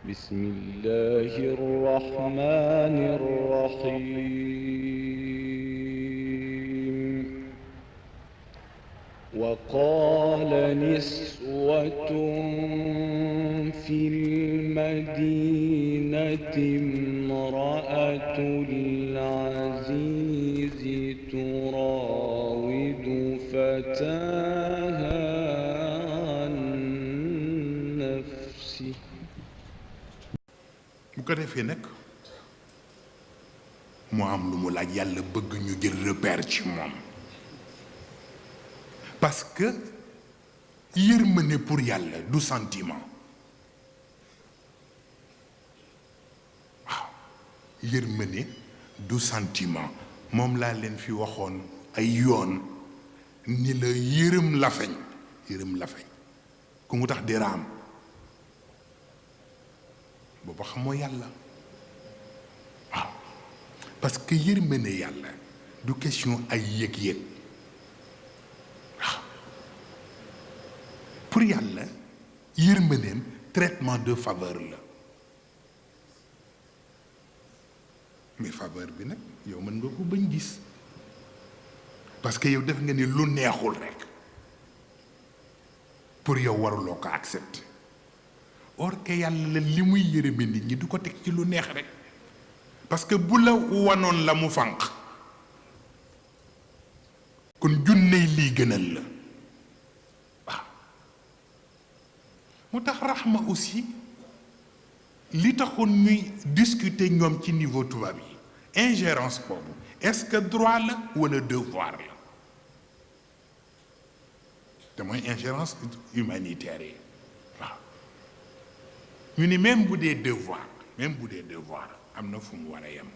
بسم الله الرحمن الرحيم وقال نسوة في المدينة امرأة العزيز تراود فتاها عن نفسه bu ko defee nag mu am lu mu laaj yàlla bëgg ñu jël repère ci moom parce que yërmande pour yàlla du sentiment waaw yërmande du sentiment moom laa leen fi waxoon ay yoon ni la yërëm lafeñ ku mu tax di raam booba xamoo yàlla waaw parce que yërmande yàlla du question ay yëg-yëg waaw pour yàlla yërmandeem traitement de faveur la mais faveur bi nag yow mën nga ko bañ gis parce que yow def nga ni lu neexul rek pour yow waruloo ko accepter or que yàlla la li muy yërëme nit ñi du ko teg ci lu neex rek parce que bu la wanoon la mu fànq kon junney lii gënal la waaw moo tax raxma aussi li taxoon ñuy discuter ñoom ci niveau tubaab yi ingérence boobu est-ce que droit la wala devoir la te mooy ingérence humanitaire yi ñu ni même bu dee devoir am na fu mu war a yem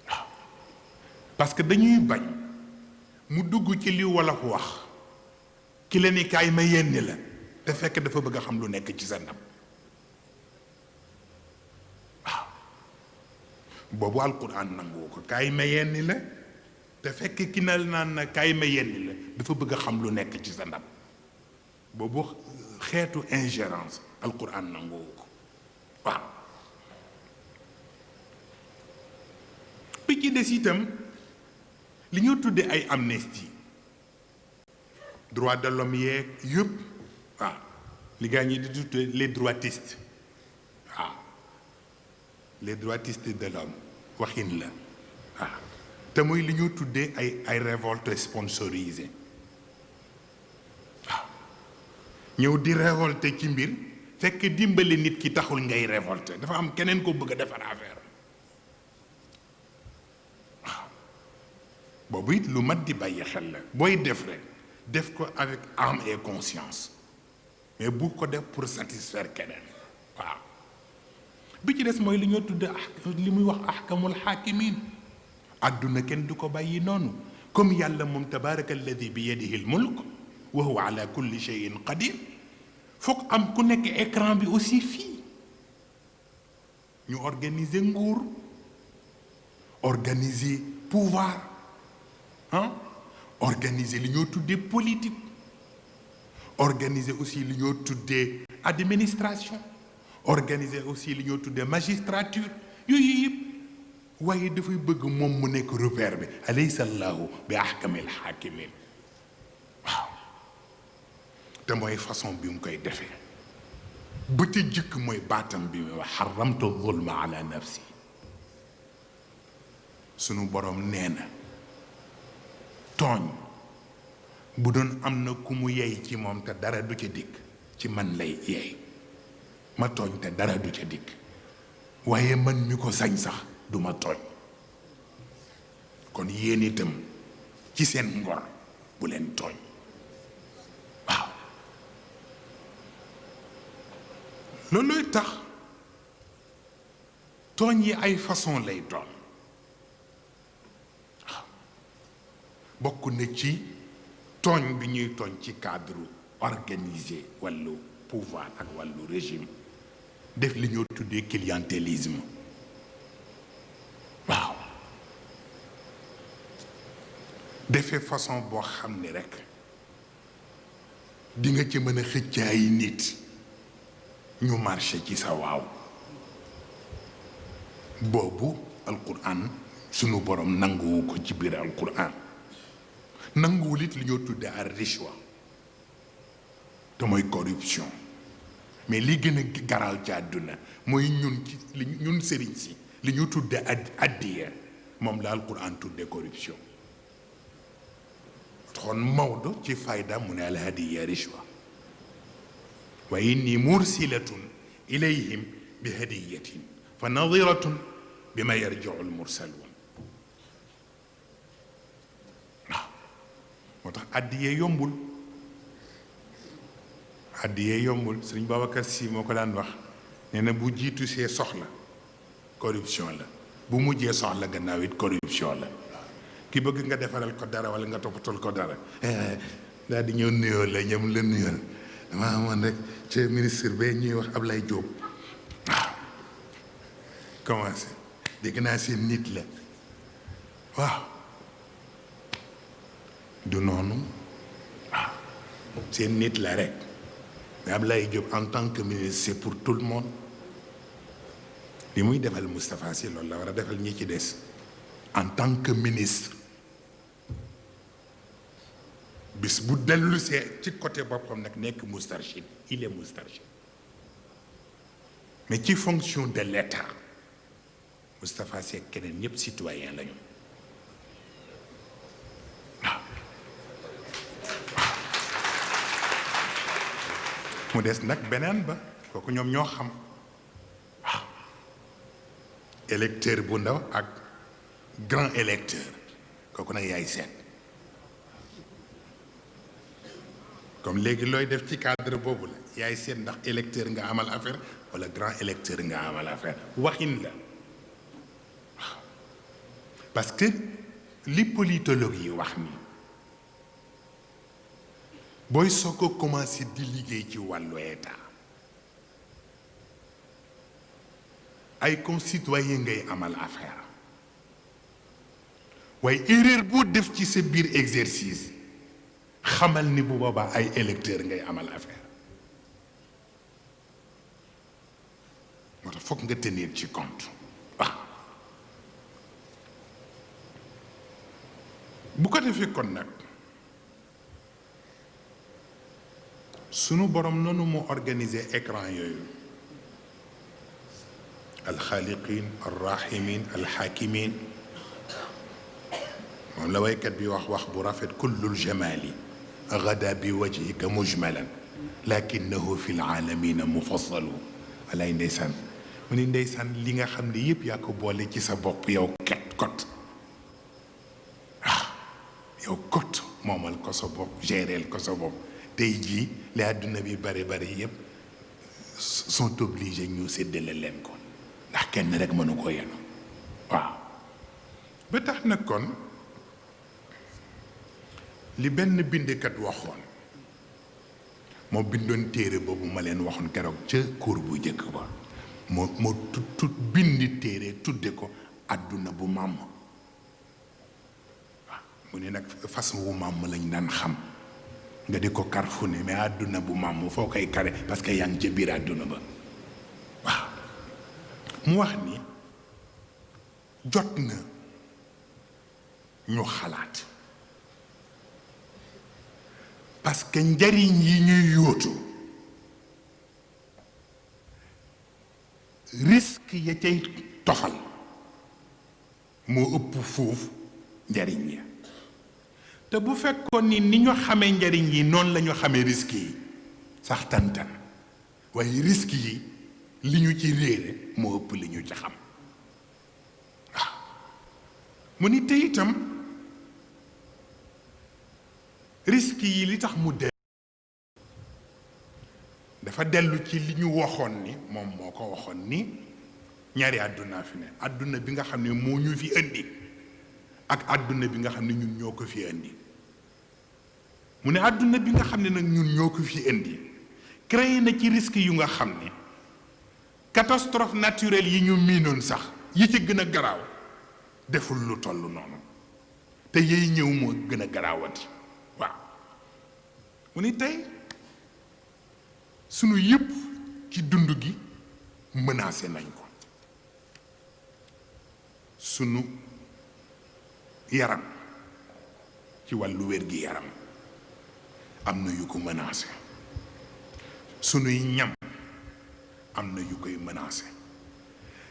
waaw parce que dañuy bañ mu dugg ci li wolof wax ki la ni kaay ma yenni la te fekk dafa bëgg a xam lu nekk ci sa ndab waaw boobu alquran nangu ko kaay ma yenni la te fekk ki na naan na kaay ma yenni la dafa bëgg a xam lu nekk ci sa ndab boobu xeetu ingérence alquran nangoo ko waaw bi ci des itam li ñoo tuddee ay amnistie droit de l'homme yeeg yëpp waaw li gaa ñi di tuddee les droitistes waaw les droitistes de l'homme waxin la waaw te muy li ñoo tuddee ay révolte sponsorisée ñëw di révolter ci mbir fekk dimbali nit ki taxul ngay révolter dafa am keneen ko bëgg a defar affaire waaw boobu it lu mat di bàyyi xel la booy def rek def ko avec âme et conscience mais bu ko def pour satisfaire keneen waaw bi ci des mooy li ñoo tudd li muy wax ahkamul hakimin àdduna kenn du ko bàyyi noonu comme yàlla moom tabaraka alladi bi yadihi l mulk wa huwa ala kulli shay'in qadir foog am ku nekk écran bi aussi fii ñu organiser nguur organiser pouvoir organiser li ñoo tuddee politique organiser aussi li ñoo tuddee administration organiser aussi li ñoo tuddee magistrature yooyu yëpp waaye dafay bëgg moom mu nekk repère bi alaysa allahu bi ahkamil hakimin waaw te mooy façon bi mu koy defee ba ca jëkk mooy baatam bi muy wax xaramtu zulma ala nafsi sunu borom nee na tooñ bu doon am na ku mu yey ci moom te dara du ca dikk ci man lay yey ma tooñ te dara du ca dikk waaye man mi ko sañ sax du ma tooñ kon yéen itam ci seen ngor bu leen tooñ waaw loolooy tax tooñ yi ay façon lay doon waaw bokk na ci tooñ bi ñuy tooñ ci cadre organisé wàllu pouvoir ak wàllu régime def li ñoo tuddee clientélisme waaw defee façon boo xam ni rekk di nga ci mën a xëcc ay nit ñu marché ci sa waaw boobu alquran sunu borom nanguwu ko ci biir alquran nanguwul it li ñoo tudde ar richwa te mooy corruption mais li gën a garal ci àdduna mooy ñun ci li ñun sëriñ si li ñu tudde addiya moom la alquran tudde corruption taxoon Maodo ci fayda mu ne alhadiya richwa wa inni mursilatun ilayhim bi hadiyatin fa nadiratun bima yarjiu almursalun waaw moo tax addiyee yombul sëriñ Babacar Sy moo ko daan wax nee na bu jiitu see soxla corruption la bu mujjee soxla gannaaw it corruption la ki bëgg nga defaral ko dara wala nga toppatal ko dara daal di ñëw nuyoo la ñoom la nuyool dama amoon rek ci ministre ba ñuy wax Ablaye Diop waaw commencé dégg naa seen nit la waaw du noonu waaw seen nit la rek mais Ablaye Diop en tant que ministre c'est pour tout le monde li muy defal Moustapha Sy loolu la war a defal ñi ci des en tant que ministre bis bu dellu see ci côté boppam nag nekk Moustarchid il est Moustarchid mais ci fonction de l'État Moustapha Sy ak keneen ñëpp citoyen lañu waaw mu des nag beneen ba kooku ñoom ñoo xam waaw électeur bu ndaw ak grand électeur kooku nag yaay seet comme léegi looy def ci cadre boobu la yaay seet ndax électeur nga amal affaire wala grand électeur nga amal affaire waxin la waaw parce que li politologue yi wax ni booy soo ko commencé di liggéey ci wàllu état ay concitoyen ngay amal affaire waaye erreur boo def ci sa biir exercice xamal ni bu boobaa ay électeur ngay amal affaire moo tax foog nga tenir ci compte waaw bu ko defee kon nag sunu borom noonu moo organiser écran yooyu alxaaliqin alrahimin alxaakimin moom la waykat bi wax bu rafet kullul jamali gada bi wajhika mujmalan lakinahu fi laalamina mufassalu walaay ndeysaan mu ni ndeysaan li nga xam ne yëpp yaa ko boole ci sa bopp yow kot yow kot moomal ko sa bopp géreel ko sa bopp tey jii li àdduna bi bari yëpp sont obligés ñu séddale leen ko ndax kenn rek mënu ko yenu waaw ba tax na kon li benn bindikat waxoon moo bindoon téere boobu ma leen waxoon keroog ca cours bu njëkk ba moo tut bindi téere tudde ko àdduna bu màmm waaw mu ne nag fas wu màmm lañ daan xam nga di ko kar fu ne mais àdduna bu màmm foo koy kare parce que yaa ngi ca biir àdduna ba waaw mu wax ni jot na ñu xalaat parce que njariñ yi ñuy yóotu risque ya cay tofal moo ëpp foofu njariñ ya te bu fekkoon ni ñu xamee njariñ yi noonu la ñu xamee risque yi sax tantan waaye risque yi li ñu ci réere moo ëpp li ñu ci xam waaw mu ni te itam risque yi li tax mu dafa dellu ci li ñu waxoon ni moom moo ko waxoon ni ñaari àdduna fi ne àdduna bi nga xam ne moo ñu fi indi ak àdduna bi nga xam ne ñun ñoo ko fi indi mu ne àdduna bi nga xam ne nag ñun ñoo ko fi indi créé na ci risque yu nga xam ne catastrophe naturelle yi ñu miinoon sax yi ci gën a garaaw deful lu toll noonu te yey ñëw moo gën a garaawati waaw mu ni tey sunu yëpp ci dund gi menacé nañ ko sunu yaram ci wàllu wér gi yaram am na yu ko menacé sunuy ñam am na yu koy menacé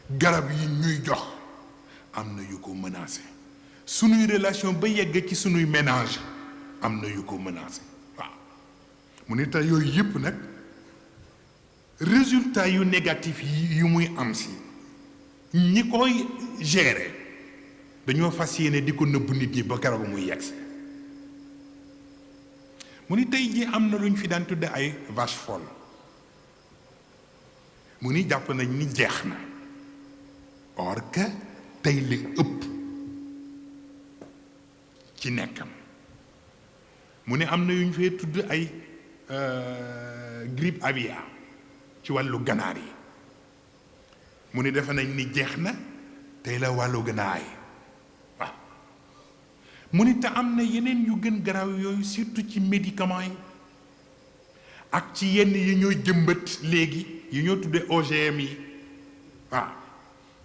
garab yi ñuy jox am na yu ko menacé sunuy relation ba yegg ci sunuy ménage am na yu ko menacé waaw mu ne te yooyu yëpp nag résultat yu négatif yi yu muy am si ñi koy gérer dañoo fas yéene di ko nëbb nit ñi ba keroog muy yegsi mu ni tey ji am na lu ñu fi daan tudde ay vache folle mu ni jàpp nañ ni jeex na or que tey li ëpp ci nekkam mu ne am na yu ñu fee tudd ay grippe aviaire ci wàllu ganaar yi mu ni defe nañ ni jeex na tey la wàllu ganaar yi waaw mu ni te am na yeneen yu gën garaaw yooyu surtout ci médicaments yi ak ci yenn yi ñoo jëmbat léegi yi ñoo tuddee OGM yi waaw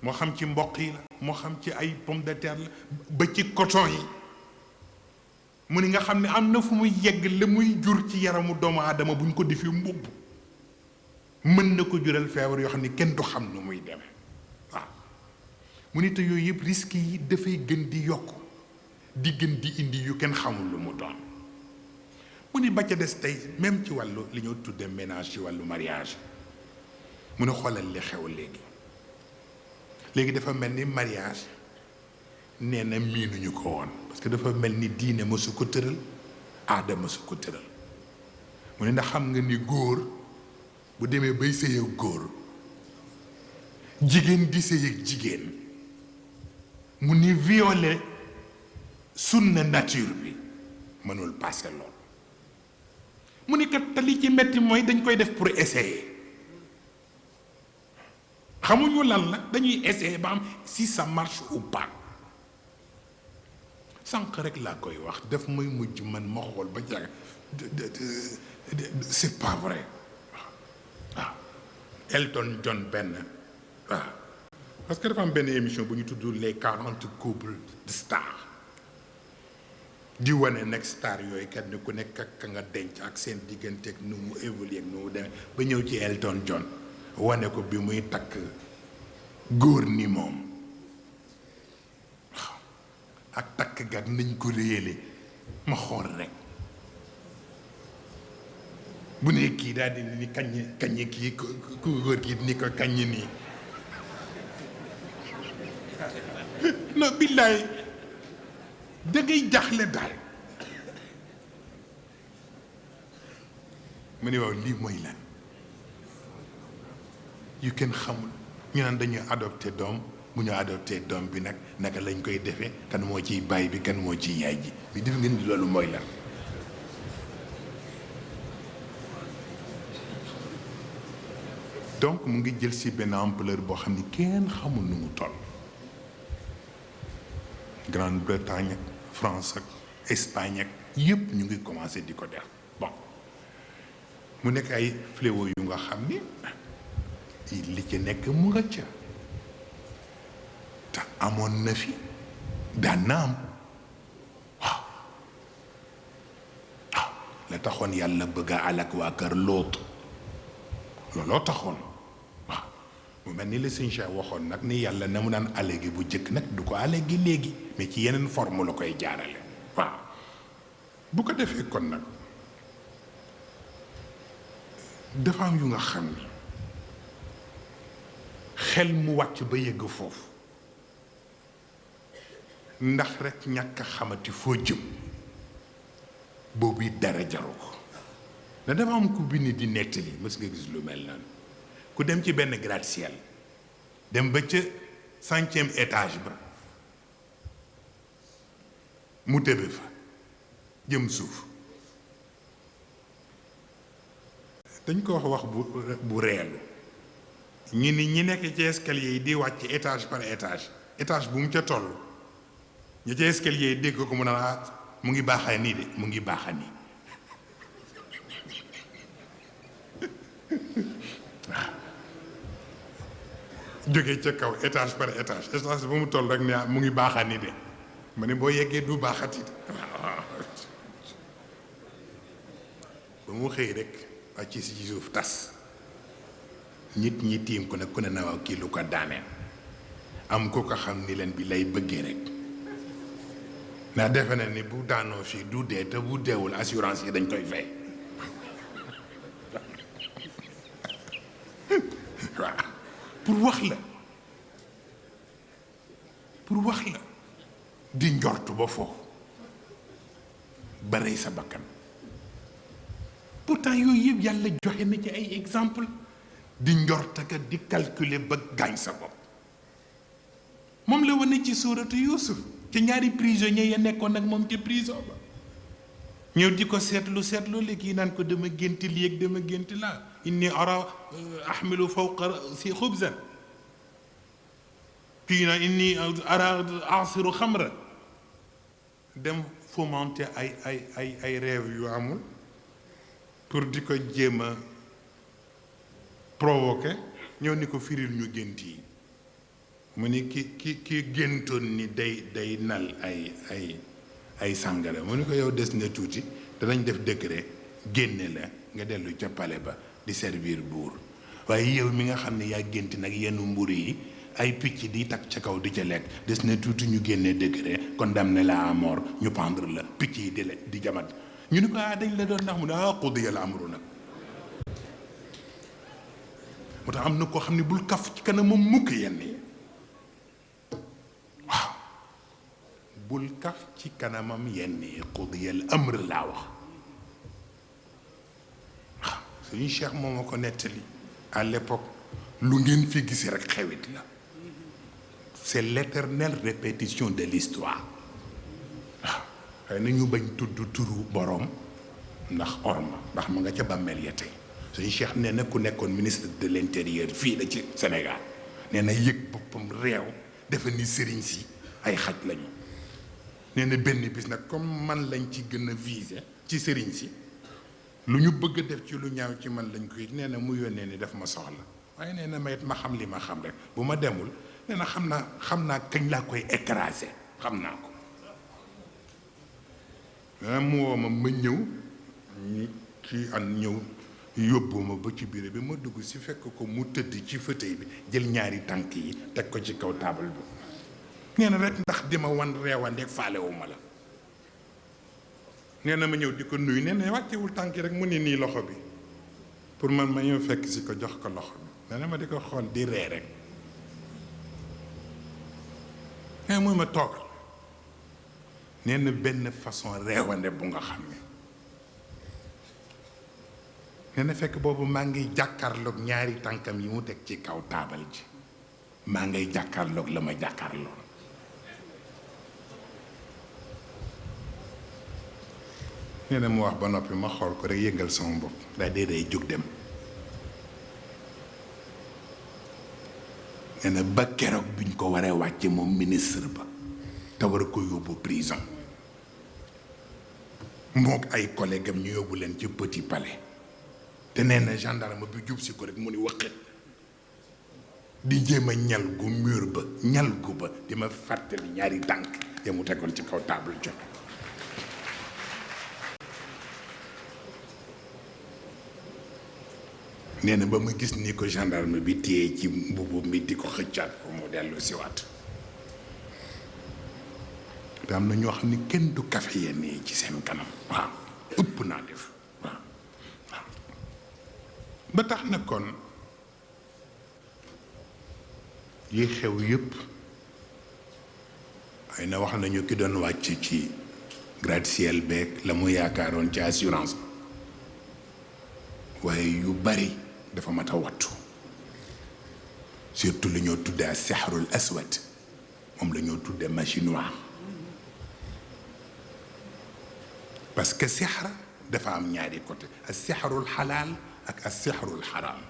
moo xam ci mboq yi la moo xam ci ay pomme de terre la ba ci coton yi mu ni nga xam ne am na fu muy yegg la muy jur ci yaramu doomu aadama bu ñu ko defee mbubb mën na ko jural feebar yoo xam ne kenn du xam nu muy demee waaw mu ni te yooyu yëpp risques yi dafay gën di yokk di gën di indi yu kenn xamul lu mu doon mu ni ba ca des tey même ci wàllu li ñoo tuddee ménage ci wàllu mariage mu ne xoolal li xew léegi dafa mel ni mariage nee na miinuñu ko woon parce que dafa mel ni diine mësu ko tëral aada mësu ko tëral mu ne ndax xam nga ni góor bu demee bay sëy ak góor jigéen di sëy ak jigéen mu ni violer sunna nature bi mënul passé lool mu ni kat te li ci metti mooy dañ koy def pour essayer xamuñu lan la dañuy essayer ba am si ça marche ou pas sànq rek laa koy wax daf may mujj man ma xool ba jàng c'est pas vrai waaw Elton John benn waaw parce que dafa am benn émission bu ñu tudd les 40 couples de stars di wane nag star yooyu kenn ku nekk ak ka nga denc ak seen diggante ak nu mu évolué ak nu mu demee ba ñëw ci Elton John wane ko bi muy takk góor ni moom waaw ak takk gat nañ ko réyale ma xool rek bu ne kii daal di ni kaññe kii ku góor gi ni ko kaññe nii non billaay da ngay jaxle daal mu ne waaw lii mooy lan yu kenn xamul ñu naan dañuy adopté doom bu ñu adopté doom bi nag naka lañ koy defee kan moo ciy baay bi kan moo ciy yaay ji bi def ngeen di loolu mooy lan donc mu ngi jël si benn ampleur boo xam ni kenn xamul nu mu toll Grande-Bretagne ak France ak Espagne ak yëpp ñu ngi commencé di ko def bon mu nekk ay fléau yu nga xam ni li ci nekk mu nga ca te amoon na fi daan na am waaw waaw la taxoon yàlla bëgg a alak waa kër Lóot looloo taxoon waaw mu mel ni la sëñ Cheikh waxoon nag ni yàlla na mu naan allégi bu jëkk nag du ko allégi léegi mais ci yeneen forme la koy jaarale waaw bu ko defee kon nag dafa am yu nga xam ni xel mu wàcc ba yegg foofu ndax rek ñàkk a xamati foo jëm boobu dara jaru ko na dafa am ku bind di nettali mës nga gis lu mel noonu ku dem ci benn gratte-ciel dem ba ca 5e étage ba mu tëbe fa jëm suuf dañ ko wax bu reelu ñi ni ñi nekk ci escalier yi di wàcc étage par étage bu mu ca toll ñi ci escalier yi dégg ko mu naan mu ngi baaxa nii de mu ngi baaxa nii jógee ca kaw étage par étage étage ba mu toll rek ne mu ngi baaxaani de ma ne boo yeggee du baaxati de waaw ba mu xëy rek wàcc si suuf tas nit ñi tiim ko nag ku ne na waaw kii lu ko daaneel am ko ko xam ni leen bi lay bëggee rek ndax defe na ni bu daanoo fii du dee te bu deewul assurance yi dañ koy fay waaw pour wax la di njortu ba foofu ba rey sa bakkan pourtant yooyu yëpp yàlla joxe na ci ay exemple di njortaka di calculer ba gaañ sa bopp moom la wane ci suuratu Yuusuf ci ñaari prisonniers ya nekkoon ak moom ca prison ba ñëw di ko seetlu léegi naan ko dama gént lii ak dama gént laa inni ara ahmilu fawqa si xubzan kii na inni ara asiru xamra dem fomenter ay rêve yu amul pour di ko jéem a provoquer ñëw ni ko firil ñu gént yi mu ni ki géntoon ni day nal ay sàngara mu ni ko yow des na tuuti danañ def décret génne la nga dellu ca palais ba di servir buur waaye yow mi nga xam ne yaa gént nag yenn mburu yi ay picc di takk ca kaw di ca lekk des na tuuti ñu génne décret condamné la à mort ñu pendre la picc yi di jamat ñu ni ko dañ la doon ndax mu ne qudiya al amru nag moo tax am na koo xam ne bul kaf ci kanam moom mukk yenn yi waaw bul kaf ci kanamam yenn yi qudiya al amr laa wax waaw suñu cheikh moom ma ko nettali à l'époque lu ngeen fi gis rek xewit la c'est l'éternelle répétition de l'histoire waaw xëy na ñu bañ tudd turu boroom ndax orma ndax ma nga ca bàmmeel ya tey suñu cheikh nee na ku nekkoon ministre de l'intérieur fii la ci Sénégal nee na yëg boppam réew defe ni sëriñ si ay xaj lañu nee na benn bis nag comme man lañ ci gën a viser ci sëriñ si lu ñu bëgg a def ci lu ñaaw ci man lañ koy nee na mu yónnee ni daf ma soxla waaye nee na mayit ma xam li ma xam rek bu ma demul nee na xam naa kañ laa koy écraser xam naa ko mu woo ma ñëw ñu ci an ñëw yóbbu ma ba ci biir bi ma dugg si fekk ko mu tëdd ci fauteuil bi jël ñaari tànk yi teg ko ci kaw taabal bi nee na rek ndax di ma wan reewandeeg faalewuma la nee na ma ñëw di ko nuyu nee na wàccewul tànk yi rek mu ne nii loxo bi pour man ma ñëw fekk si ko jox ko loxo bi nee na ma di ko xool di ree rek nee muy ma toogal nee na benn façon reewande bu nga xam ne nee na fekk boobu maa ngi jàkkaarloog ñaari tànkam yi mu teg ci kaw taabal ji maa ngay jàkkaarloog la ma jàkkaarloog nee na mu wax ba noppi ma xool ko rek yëngal sama bopp daa dee day jóg dem nee na ba keroog biñ ko waree wàcce moom ministre ba te war a ko yóbbu prison mook ay collègue am ñu yóbbu leen ci Petit Palais te nee na gendarme bi jub si ko rek mu ni waxit di jéem a ñal gu mur ba ñal gu ba di ma fàttali ñaari tànk ya mu tegoon ci kaw table jot nee na ba ma gis ni ko gendarme bi téye ci mbubu mi di ko xëccaat ko mu dellu si waat te am na ñoo xam ne kenn du kafe yenn yi ci seen kanam waaw ëpp naa def waaw ba tax na kon yi xew yëpp ay na wax nañu ki doon wàcc ci gratte-ciel beeg la mu yaakaaroon ci assurance waaye yu bari dafa mat a wattu surtout lu ñoo tuddee a sixrul aswad moom la ñoo tuddee magie noire parce que sixra dafa am ñaari côté a sixrul xalaal ak a sixrul xaraam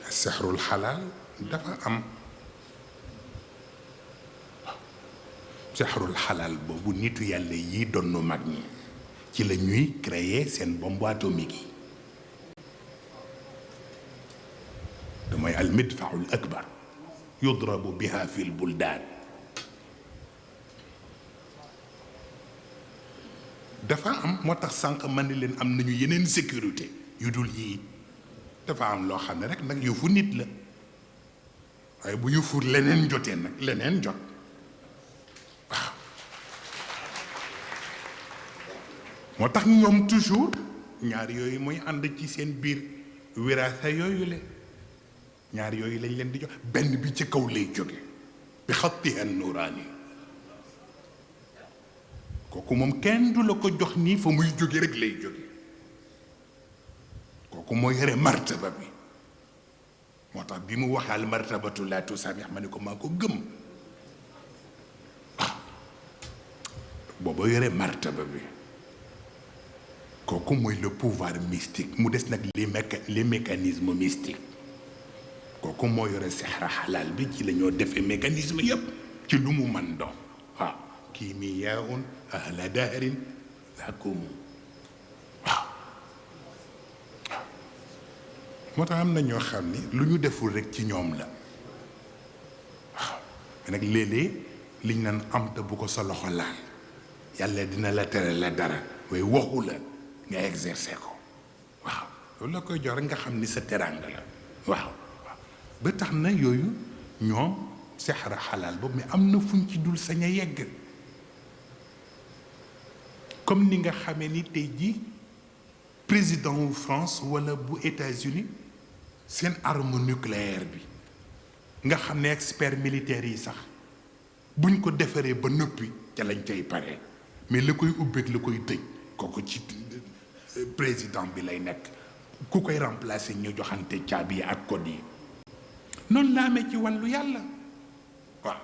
a sixrul xalaal dafa am sixrul xalaal boobu nitu yàlla yi doon nu mag ñi ci la ñuy créer seen bombe atomique yi المدفع الأكبر يضرب بها في البلدان. dafa am moo tax sànq man ni leen am nañu yeneen sécurité yu dul yii dafa am loo xam ne rek nag yëfu nit la waaye bu yëfu leneen jotee nag leneen jot waaw moo tax ñoom toujours ñaar yooyu mooy ànd ci seen biir wiraasa yooyu le ñaar yooyu lañ leen di jox benn bi ci kaw lay jóge bi xattiha nuuraani kooku moom kenn du la ko jox nii fa muy jóge rek lay jóge kooku moo yore martaba bi moo tax bi mu waxaal martabatu laa tusamih ma ne ko maa ko gëm waaw booba yore martaba bi kooku mooy le pouvoir mystique mu des nag les mécanismes mystiques kooku moo yore sixra xalaal bi ci la ñoo defee mécanisme yépp ci lu mu man doon waaw kiimiyaun ahla dahrin lakum waaw moo tax am na ñoo xam ni lu ñu deful rek ci ñoom la waaw nag léeg-léeg liñ naan am te bu ko sa loxo laal yàlla dina la tere la dara waaye waxu la nga exercer ko waaw loolu la koy jox rek nga xam ni sa teraanga la waaw ba tax na yooyu ñoom sexra xalaal boobu mais am na fuñ ci dul sañ a yegg comme ni nga xamee ni tey jii président wu France wala bu États-Unis seen arme nucléaire bi nga xam ne expert militaire yi sax buñ ko defaree ba noppi ca lañ cay pare mais la koy ubbeek la koy tëj kooku ci président bi lay nekk ku koy remplacer ñu joxante caabi yi ak code yi noonu la amee ci wàllu yàlla waaw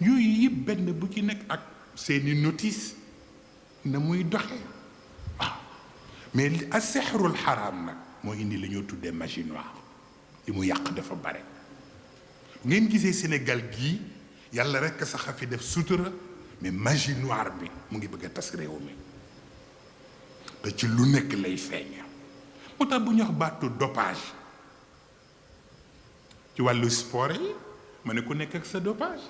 yooyu yëpp benn bu ci nekk ak seeni notice na muy doxee waaw mais a sexrul xaraam nag moo indi la ñoo tuddee magie noire li mu yàq dafa bare ngeen gisee Sénégal gii yàlla rekk sax a fi def sutura mais magie noire bi mu ngi bëgg a tas réew mi te ci lu nekk lay feeñ moo tax bu ñu wax baatu dopage ci wàllu sport yi ma ne ku nekk ak sa dopage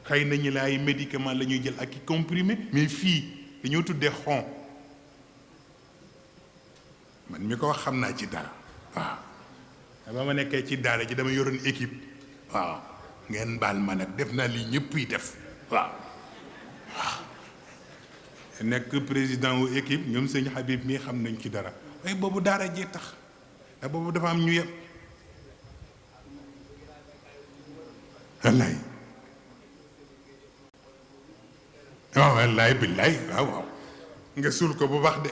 xëy nañu la ay médicament la ñuy jël ak i comprimé mais fii dañoo tuddee xon man mi ko wax xam naa ci dara waaw ba ma nekkee ci daara ji dama yoroon équipe waaw ngeen baal ma nag def naa lii ñëpp yi def waaw nekk président wu équipe ñoom sëñ Habib mii xam nañ ci dara waaye boobu daara jee tax ndax boobu dafa am ñu yem wallaay waaw wallaay billaay waaw waaw nga suul ko bu baax de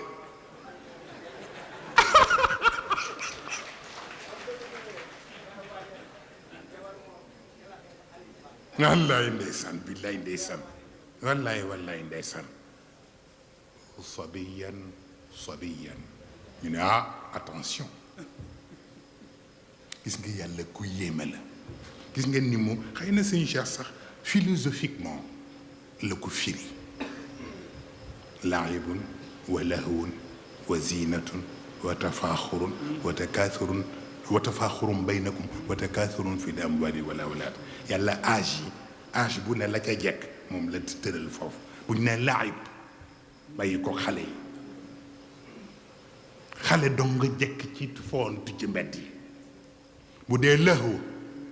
wallaay ndeysaan billaay ndeysaan wallaay wallaay ndeysaan sabiyan sabiyan ñu ne attention gis nga yàlla ku yéeme la gis ngeen ni mu xëy na sëñ Cheikh sax philosophiquement la ko firi laibun wa lahwun wa zinatun wa tafaaxurun wa takaathurun wa tafaaxurun baynakum wa takaathurun fi l amwali wal awlaad yàlla âge bu ne la ca jekk moom la tëral foofu bu ñu ne laib bàyyi ko xale yi xale dong nga jekk ci foontu ci mbedd yi bu dee lahwu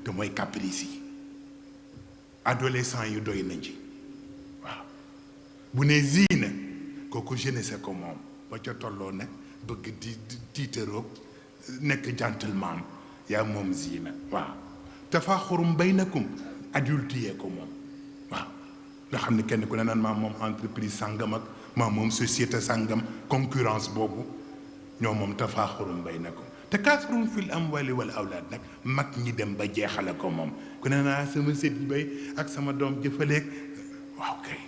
te mooy caprice yi adolescent yu doy nañ ci waaw bu ne ziina kooku jeunesse ko moom ba ca tolloo nag bëgg di tiitaroog nekk gentleman yaa moom ziina waaw tafaaxurum baynakum adulte yee ko moom waaw nga xam ne kenn ku ne naan maa moom entreprise sàngam ak maa moom société sàngam concurrence boobu ñoo moom tafaaxurum baynakum takaasurun fil amwali wal awlaad nag mag ñi dem ba jeexale ko moom ku ne naa sama sët yi bay ak sama doom jëfaleeg waaw kay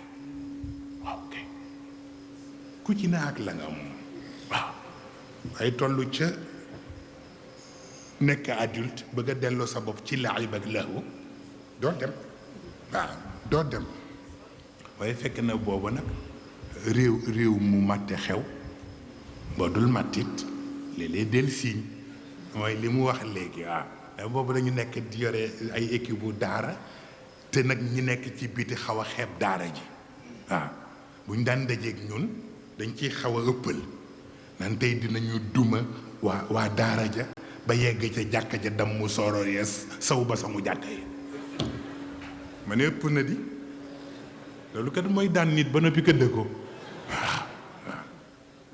ku ci na ak la nga moom waaw waaye tollu ca nekk adulte bëgg a delloo sa bopp ci laib ak lahu doo dem waaw doo dem waaye fekk na booba nag réew mu màtte xew boo dul màttit léeg-léeg del siiñ mooy li mu wax léegi waaw boobu dañu nekk di yore ay équipe bu daara te nag ñi nekk ci biti xaw a xeeb daara ji waaw bu ñu daan dajeeg ñun dañ ciy xaw a ëppal nan tey dinañu duma waa daara ja ba yegg ca jàkka ja dam mu sooroor yees saw ba samu jàkka yi ma ne ëpp na di loolu kat mooy daan nit ba noppi këdd ko waaw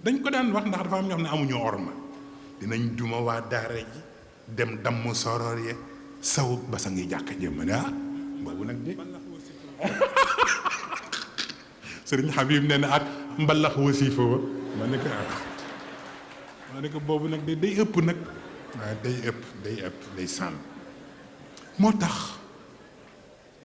dañ ko daan wax ndax dafa am ñoo xam ne amuñu orma dinañ duma waa daara ji dem dam mu sooroor ye saw ba sa ngi jàkka ja ma ne boobu nag de sëriñ Habib nee na ak mbalax wasifa wa ma ne ko boobu nag day ëpp nag waaw day ëpp day sànn moo tax